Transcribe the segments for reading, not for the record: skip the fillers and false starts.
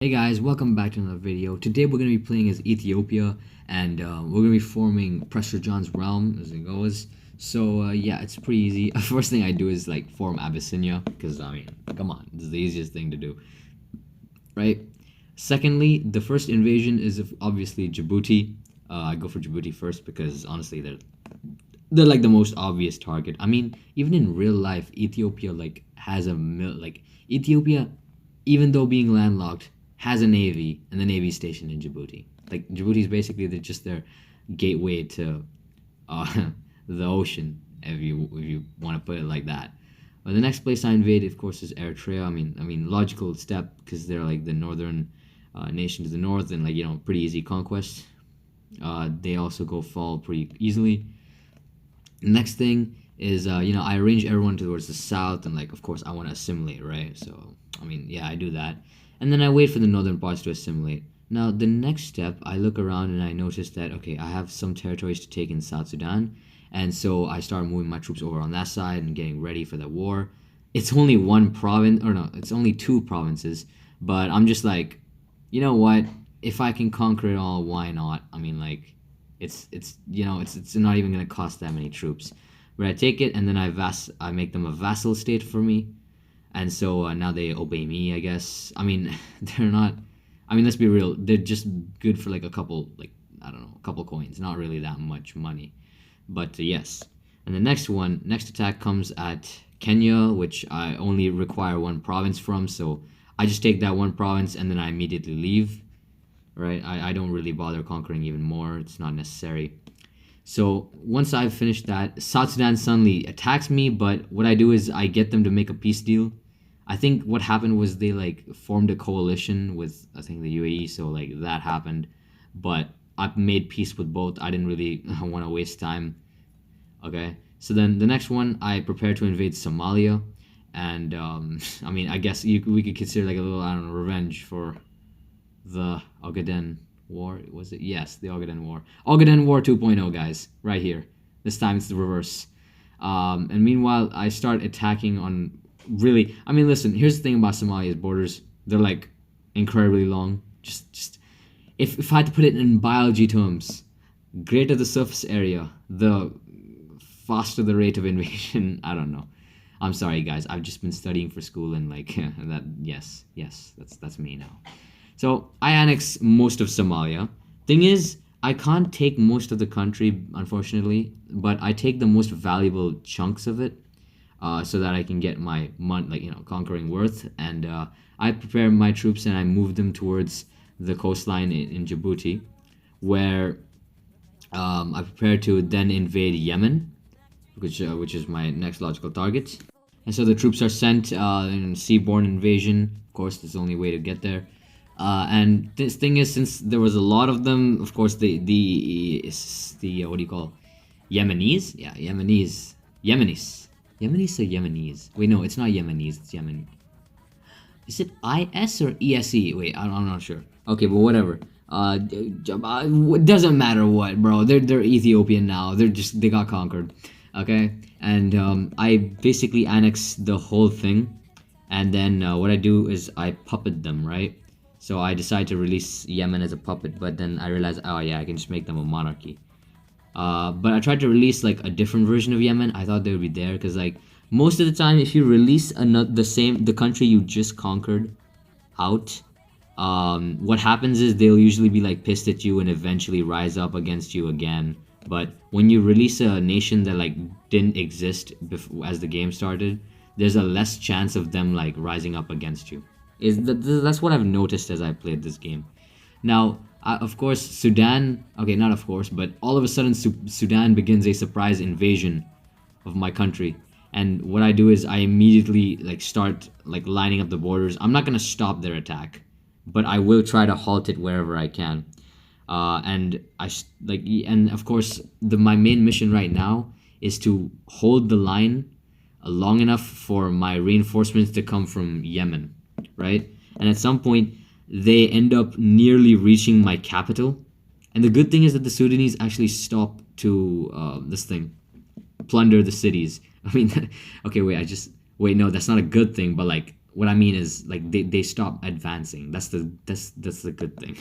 Hey guys, welcome back to another video. Today we're going to be playing as Ethiopia and we're going to be forming Prester John's realm as it goes. So yeah, it's pretty easy. First thing I do is like form Abyssinia because I mean, come on, this is the easiest thing to do, right? Secondly, the first invasion is obviously Djibouti. I go for Djibouti first because honestly they're like the most obvious target. I mean, even in real life, Ethiopia like has Ethiopia, even though being landlocked, has a navy, and the navy is stationed in Djibouti. Like Djibouti is basically just their gateway to uh, the ocean, if you want to put it like that. The next place I invade, of course, is Eritrea. I mean, logical step because they're like the northern nation to the north, and pretty easy conquest. They also go fall pretty easily. Next thing is I arrange everyone towards the south, and like of course I want to assimilate, right? So I mean, yeah, I do that, and then I wait for the northern parts to assimilate. Now the next step, I look around and I notice that okay, I have some territories to take in South Sudan, and so I start moving my troops over on that side and getting ready for the war. It's only one province, or no, it's only two provinces, but I'm just like, you know what? If I can conquer it all, why not? I mean, like, it's not even gonna cost that many troops. But I take it and then I make them a vassal state for me, and so now they obey me. I guess. I mean, they're not. I mean, let's be real. They're just good for like a couple, like I don't know, a couple coins. Not really that much money, but yes. And the next attack comes at Kenya, which I only require one province from. So I just take that one province and then I immediately leave, right? I don't really bother conquering even more. It's not necessary. So once I've finished that, South Sudan suddenly attacks me, but what I do is I get them to make a peace deal. I think what happened was they like formed a coalition with I think the UAE, so like that happened. But I made peace with both. I didn't really want to waste time. Okay. So then the next one, I prepare to invade Somalia, and I mean I guess we could consider like a little I don't know revenge for the Ogaden War. Was it? Yes, the Ogaden War. Ogaden War 2.0, guys, right here. This time it's the reverse. And meanwhile, I start attacking on really. I mean, listen. Here's the thing about Somalia's borders. They're like incredibly long. Just if I had to put it in biology terms, greater the surface area, the faster the rate of invasion. I don't know. I'm sorry, guys. I've just been studying for school and like that. Yes, that's me now. So I annex most of Somalia. Thing is, I can't take most of the country, unfortunately, but I take the most valuable chunks of it, so that I can get my conquering worth. And I prepare my troops and I move them towards the coastline in Djibouti, where I prepare to then invade Yemen, which is my next logical target. And so the troops are sent in seaborne invasion. Of course, that's the only way to get there. And this thing is, since there was a lot of them, of course, the what do you call Yemenis? Yeah, Yemenis or Yemenis? Wait, no, it's not Yemenis. It's Yemen. Is it IS or ESE? Wait, I'm not sure. Okay, but whatever. It doesn't matter what, bro. They're Ethiopian now. They got conquered. Okay, and I basically annex the whole thing, and then what I do is I puppet them, right? So I decide to release Yemen as a puppet, but then I realize, oh yeah, I can just make them a monarchy. But I tried to release like a different version of Yemen. I thought they would be there because like most of the time, if you release the country you just conquered out, what happens is they'll usually be like pissed at you and eventually rise up against you again. But when you release a nation that like didn't exist as the game started, there's a less chance of them like rising up against you. That's what I've noticed as I played this game. Now, of course, Sudan. Okay, not of course, but all of a sudden, Sudan begins a surprise invasion of my country, and what I do is I immediately like start like lining up the borders. I'm not gonna stop their attack, but I will try to halt it wherever I can. And and of course, my main mission right now is to hold the line long enough for my reinforcements to come from Yemen, right? And at some point, they end up nearly reaching my capital. And the good thing is that the Sudanese actually stop to plunder the cities. I mean, okay, wait, no, that's not a good thing, but like what I mean is like they stop advancing. That's the good thing.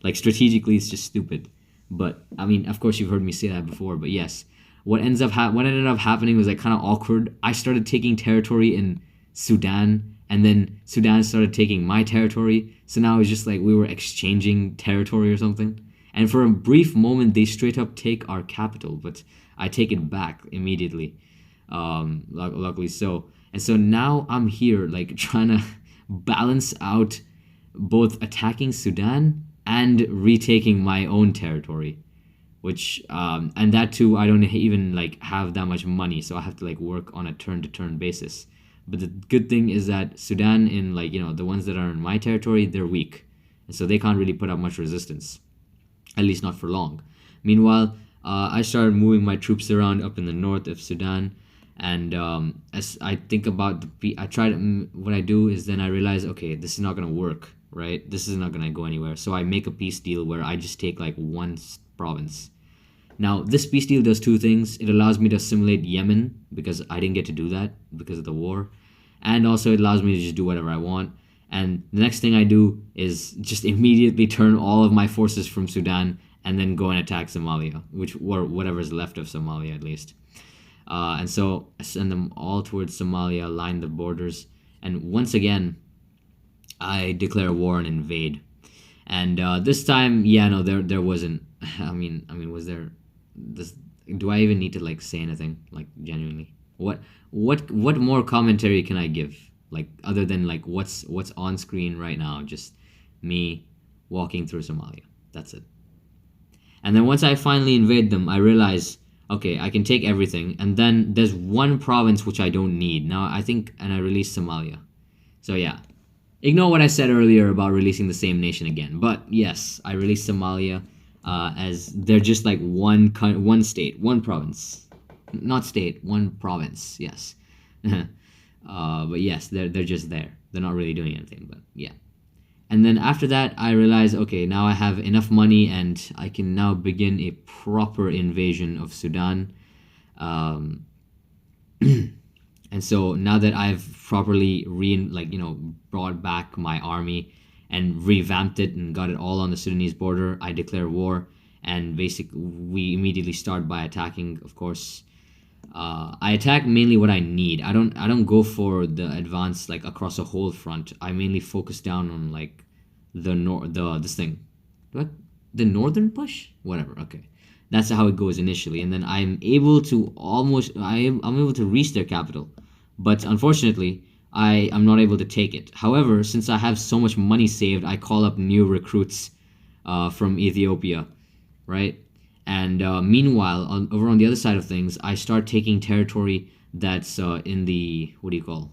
Like strategically, it's just stupid. But I mean, of course, you've heard me say that before. But yes, what ended up happening was like kind of awkward. I started taking territory in Sudan, and then Sudan started taking my territory. So now it's just like we were exchanging territory or something. And for a brief moment, they straight up take our capital, but I take it back immediately. Luckily so. And so now I'm here, like trying to balance out both attacking Sudan and retaking my own territory, which and that too I don't even like have that much money, so I have to like work on a turn to turn basis. But the good thing is that Sudan, in like the ones that are in my territory, they're weak, and so they can't really put up much resistance, at least not for long. Meanwhile, I started moving my troops around up in the north of Sudan, and as I think about I try to what I do is then I realize, okay, this is not gonna work, right? This is not gonna go anywhere. So I make a peace deal where I just take like one province. Now this peace deal does two things. It allows me to assimilate Yemen because I didn't get to do that because of the war, and also it allows me to just do whatever I want. And the next thing I do is just immediately turn all of my forces from Sudan and then go and attack Somalia, or whatever's left of Somalia at least. And so I send them all towards Somalia, line the borders, and once again, I declare war and invade. And this time, yeah, no, there wasn't. I mean, was there? This, do I even need to like say anything? Like genuinely, what more commentary can I give? Like other than like what's on screen right now? Just me walking through Somalia. That's it. And then once I finally invade them, I realize, okay, I can take everything. And then there's one province which I don't need. Now I think, and I release Somalia. So yeah, ignore what I said earlier about releasing the same nation again. But yes, I released Somalia as they're just like one state, one province. Not state, one province, yes. But yes, they're just there. They're not really doing anything, but yeah. And then after that, I realized, okay, now I have enough money and I can now begin a proper invasion of Sudan. And so now that I've properly brought back my army and revamped it and got it all on the Sudanese border, I declare war. And basically, we immediately start by attacking, of course. I attack mainly what I need. I don't go for the advance like across a whole front. I mainly focus down on like the northern push, whatever. Okay, that's how it goes initially, and then I'm able to I'm able to reach their capital, but unfortunately I'm not able to take it. However, since I have so much money saved, I call up new recruits from Ethiopia, right? And meanwhile, over on the other side of things, I start taking territory that's in the, what do you call?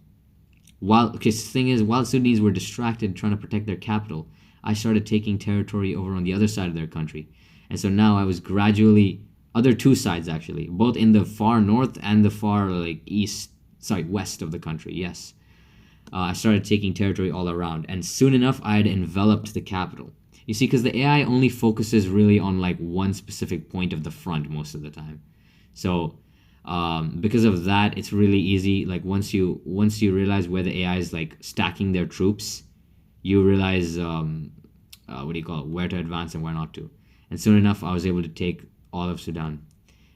The thing is, while Sudanese were distracted trying to protect their capital, I started taking territory over on the other side of their country. And so now I was gradually, other two sides actually, both in the far north and the far west of the country, yes. I started taking territory all around. And soon enough, I had enveloped the capital. You see, because the AI only focuses really on like one specific point of the front most of the time. So because of that, it's really easy. Like once you realize where the AI is like stacking their troops, you realize where to advance and where not to. And soon enough, I was able to take all of Sudan.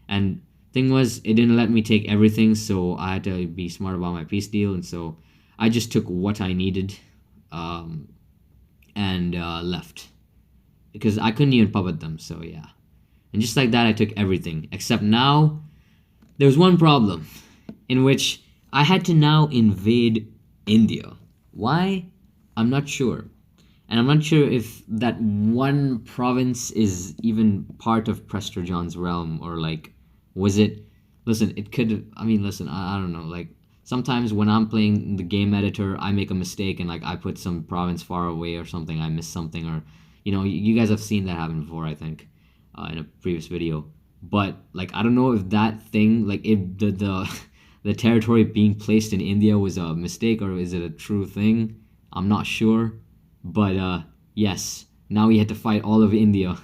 And thing was, it didn't let me take everything, so I had to be smart about my peace deal. And so I just took what I needed and left. Because I couldn't even puppet them, so yeah. And just like that, I took everything. Except now, there was one problem, in which I had to now invade India. Why? I'm not sure. And I'm not sure if that one province is even part of Prester John's realm, or like, was it... Listen, it could... I don't know, like... Sometimes when I'm playing the game editor, I make a mistake and like I put some province far away or something, I miss something, or... you guys have seen that happen before, I think, in a previous video. But like, I don't know if that thing, like, the territory being placed in India was a mistake or is it a true thing? I'm not sure. But yes, now we had to fight all of India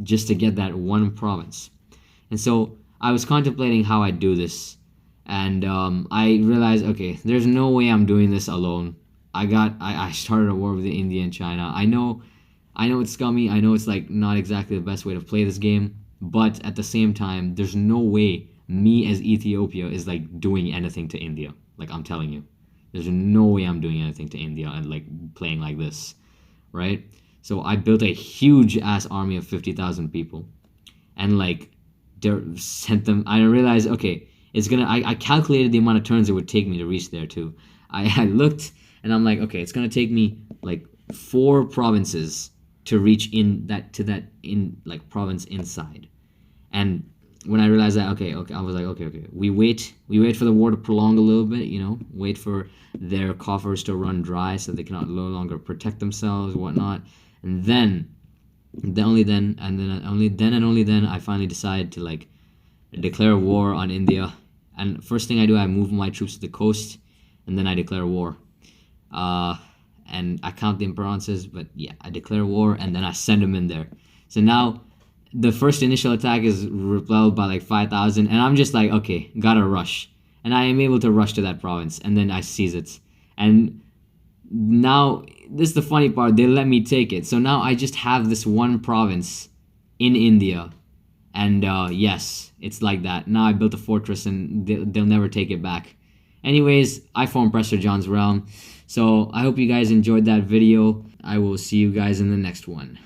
just to get that one province. And so I was contemplating how I'd do this, and I realized, okay, there's no way I'm doing this alone. I started a war with India and China. I know it's scummy. I know it's like not exactly the best way to play this game, but at the same time, there's no way me as Ethiopia is like doing anything to India. Like I'm telling you, there's no way I'm doing anything to India and like playing like this, right? So I built a huge ass army of 50,000 people, and like sent them. I realized, okay, it's gonna. I calculated the amount of turns it would take me to reach there too. I looked and I'm like, okay, it's gonna take me like 4 provinces to reach in that to that in like province inside. And when I realized that, okay, I was like, okay, we wait for the war to prolong a little bit, wait for their coffers to run dry so they cannot no longer protect themselves, whatnot, and then only then, and then only then, I finally decide to like declare war on India. And first thing I do, I move my troops to the coast, and then I declare war. Uh, and I count the imperances, but yeah, I declare war, and then I send them in there. So now the first initial attack is repelled by like 5,000, and I'm just like, okay, gotta rush. And I am able to rush to that province, and then I seize it. And now, this is the funny part, they let me take it. So now I just have this one province in India. And yes, it's like that. Now I built a fortress, and they'll never take it back. Anyways, I formed Prester John's realm. So I hope you guys enjoyed that video. I will see you guys in the next one.